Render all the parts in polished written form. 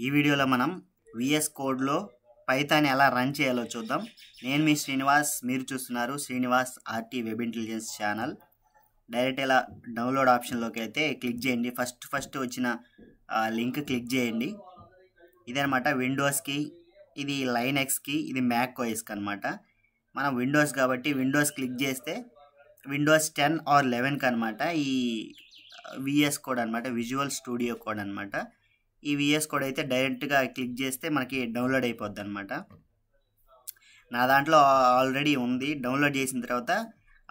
ఈ వీడియోలో మనం VS కోడ్లో పైథాన్ ఎలా రన్ చేయాలో చూద్దాం. నేను మీ శ్రీనివాస్, మీరు చూస్తున్నారు Srinivas RT web intelligence channel. Direct ఇలా డౌన్లోడ్ ఆప్షన్లోకి అయితే క్లిక్ చేయండి. ఫస్ట్ వచ్చిన లింక్ క్లిక్ చేయండి. ఇదనమాట విండోస్కి, ఇది లైనక్స్కి, ఇది మ్యాక్ OSకి అనమాట. మనం విండోస్ కాబట్టి విండోస్ క్లిక్ చేస్తే విండోస్ 10 ఆర్ 11కి అనమాట ఈ VS కోడ్ అనమాట, విజువల్ స్టూడియో కోడ్ అనమాట. ఈ VS కోడ్ అయితే డైరెక్ట్గా క్లిక్ చేస్తే మనకి డౌన్లోడ్ అయిపోద్ది అనమాట. నా దాంట్లో ఆల్రెడీ ఉంది. డౌన్లోడ్ చేసిన తర్వాత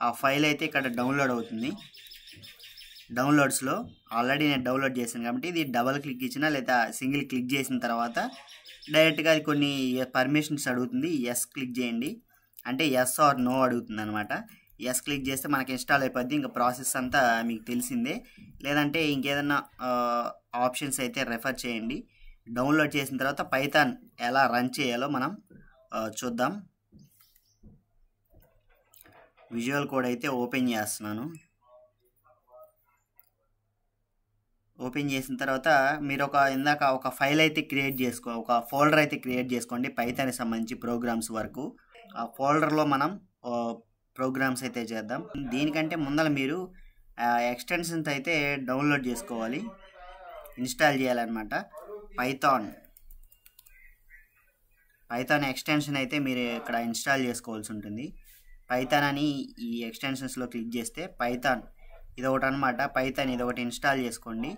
ఆ ఫైల్ అయితే ఇక్కడ డౌన్లోడ్ అవుతుంది. డౌన్లోడ్స్లో ఆల్రెడీ నేను డౌన్లోడ్ చేశాను కాబట్టి ఇది డబల్ క్లిక్ ఇచ్చినా లేదా సింగిల్ క్లిక్ చేసిన తర్వాత డైరెక్ట్గా అది కొన్ని పర్మిషన్స్ అడుగుతుంది. ఎస్ క్లిక్ చేయండి, అంటే ఎస్ ఆర్ నో అడుగుతుంది అనమాట. ఎస్ క్లిక్ చేస్తే మనకి ఇన్స్టాల్ అయిపోద్ది. ఇంకా ప్రాసెస్ అంతా మీకు తెలిసిందే. లేదంటే ఇంకేదన్నా ఆప్షన్స్ అయితే రెఫర్ చేయండి. డౌన్లోడ్ చేసిన తర్వాత పైథాన్ ఎలా రన్ చేయాలో మనం చూద్దాం. విజువల్ కోడ్ అయితే ఓపెన్ చేస్తున్నాను. ఓపెన్ చేసిన తర్వాత మీరు ఇందాక ఒక ఫైల్ అయితే ఒక ఫోల్డర్ అయితే క్రియేట్ చేసుకోండి పైథాన్కి సంబంధించి ప్రోగ్రామ్స్ వరకు. ఆ ఫోల్డర్లో మనం ప్రోగ్రామ్స్ అయితే చేద్దాం. దీనికంటే ముందర మీరు ఎక్స్టెన్షన్స్ అయితే డౌన్లోడ్ చేసుకోవాలి, ఇన్స్టాల్ చేయాలన్నమాట. పైథాన్ ఎక్స్టెన్షన్ అయితే మీరు ఇక్కడ ఇన్స్టాల్ చేసుకోవాల్సి ఉంటుంది. పైథాన్ అని ఈ ఎక్స్టెన్షన్స్లో క్లిక్ చేస్తే పైథాన్ ఇదొకటి అనమాట. పైథాన్ ఇదొకటి ఇన్స్టాల్ చేసుకోండి.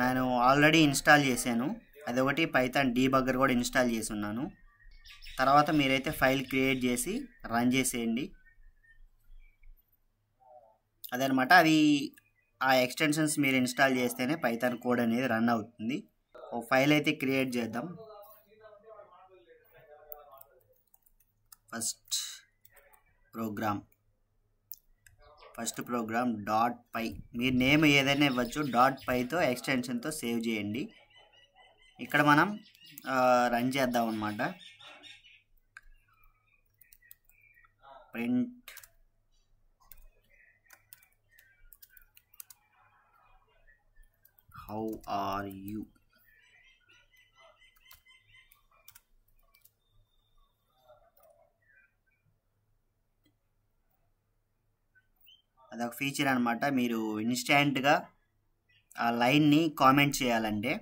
నేను ఆల్రెడీ ఇన్స్టాల్ చేశాను. అదొకటి పైథాన్ డీబగ్గర్ కూడా ఇన్స్టాల్ చేసి ఉన్నాను. తర్వాత మీరైతే ఫైల్ క్రియేట్ చేసి రన్ చేసేయండి. అదనమాట. అది ఆ ఎక్స్టెన్షన్స్ మీరు ఇన్స్టాల్ చేస్తేనే పైథాన్ కోడ్ అనేది రన్ అవుతుంది. ఓ ఫైల్ అయితే క్రియేట్ చేద్దాం. ఫస్ట్ ప్రోగ్రామ్ .py, మీరు నేమ్ ఏదైనా ఇవ్వచ్చు. .pyతో ఎక్స్టెన్షన్తో సేవ్ చేయండి. ఇక్కడ మనం రన్ చేద్దాం అన్నమాట. Print how are you. అదొక ఫీచర్ అనమాట. మీరు ఇన్స్టాంట్గా ఆ లైన్ని కామెంట్ చేయాలంటే.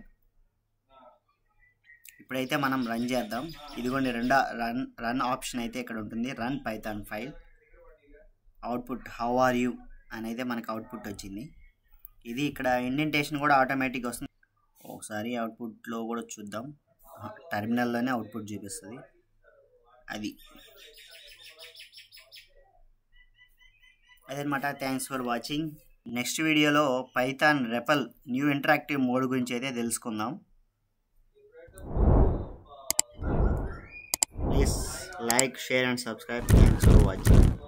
ఇప్పుడైతే మనం రన్ చేద్దాం. ఇదిగోండి రన్ ఆప్షన్ అయితే ఇక్కడ ఉంటుంది. Run Python file. Output how are you అని అయితే మనకు అవుట్పుట్ వచ్చింది. ఇది ఇక్కడ ఇండెంటేషన్ కూడా ఆటోమేటిక్ వస్తుంది. ఒకసారి అవుట్పుట్లో కూడా చూద్దాం. టెర్మినల్లోనే అవుట్పుట్ చూపిస్తుంది. అదనమాట. Thanks for watching. నెక్స్ట్ వీడియోలో Python repel new interactive mode గురించి అయితే తెలుసుకుందాం. Please like, share and subscribe. Thanks for watching.